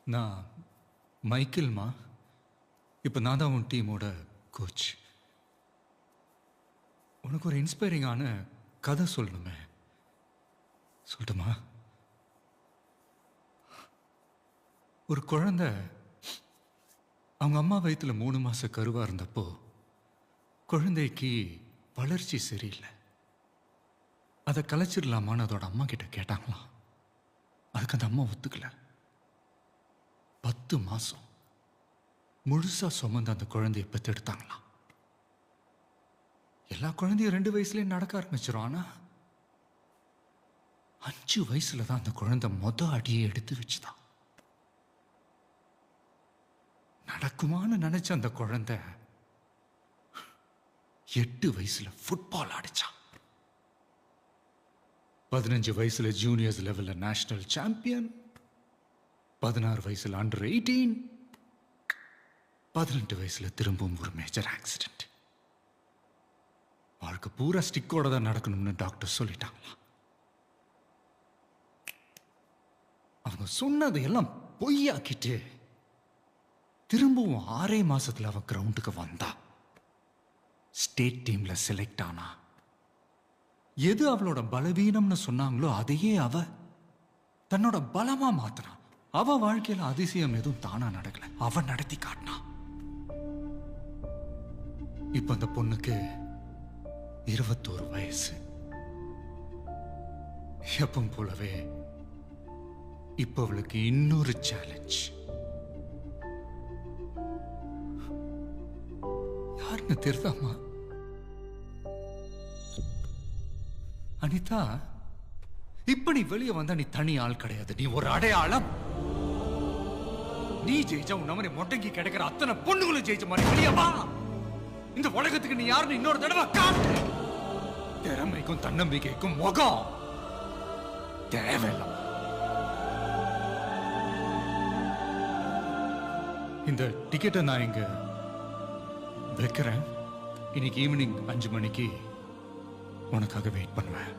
நான் மைக்கேல்மா. இப்போ நான் தான் உன் டீமோட கோச். உனக்கு ஒரு இன்ஸ்பைரிங்கான கதை சொல்லணுமே, சொல்லட்டுமா? ஒரு குழந்தை அவங்க அம்மா வயிற்றுல 3 மாச கருவா இருந்தப்போ குழந்தைக்கு வளர்ச்சி சரியில்லை. அதை கலைச்சிடலாமான்னு அதோட அம்மா கிட்ட கேட்டாங்களாம். அதுக்கு அந்த அம்மா ஒத்துக்கல. 10 மாசம் முழுசா சுமந்து அந்த குழந்தைய பெற்றெடுத்தாங்களாம். எல்லா குழந்தையும் 2 வயசுலயே நடக்க ஆரம்பிச்சிடும். ஆனா 5 வயசுல தான் அந்த குழந்தை அடியை எடுத்து வச்சுதான். நடக்குமான்னு நினைச்ச அந்த குழந்தை 8 வயசுல ஃபுட்பால் ஆடிச்சான். 15 வயசுல ஜூனியர்ஸ் லெவல்ல நேஷனல் சாம்பியன், 16 வயசுல அண்டர் 18, 18 வயசுல திரும்பவும் ஒரு மேஜர் ஆக்சிடென்ட். வாழ்க்கை பூரா ஸ்டிக்கோட தான் நடக்கணும்னு டாக்டர் சொல்லிட்டாங்களாம். அவங்க சொன்னதை எல்லாம் பொய்யாக்கிட்டு திரும்பவும் 6 மாசத்துல அவ கிரவுண்டுக்கு வந்தா. ஸ்டேட் டீம்ல செலக்ட் ஆனா. எது அவளோட பலவீனம்னு சொன்னாங்களோ அதையே அவ தன்னோட பலமா மாத்தினா. அவ வாழ்க்கையில அதிசயம் எதுவும் தானா நடக்கல, அவ நடத்தி காட்டினா. இப்ப அந்த பொண்ணுக்கு 21 வயசு. எப்பவும் போலவே இப்ப அவளுக்கு இன்னொரு சேலஞ்ச். யாருன்னு தெரியுதாமா? அனிதா, இப்ப நீ வெளியே வந்தா நீ தனி ஆள் கிடையாது, நீ ஒரு அடையாளம். நீ ஜெயிச்சா உன் அவனை மொட்டைக்கு கிடைக்கிற அத்தனை பொண்ணுகளும் ஜெயிச்ச மாதிரி வெளியே வா. இந்த உலகத்துக்கு நீ யாருன்னு இன்னொரு தடவை காட்டு. திறமைக்கும் தன்னம்பிக்கைக்கும் முகம் தேவையில்லை. இந்த டிக்கெட்டை நான் இங்க வைக்கிறேன். இன்னைக்கு ஈவினிங் 5 மணிக்கு உனக்காக வெயிட் பண்ணுவேன்.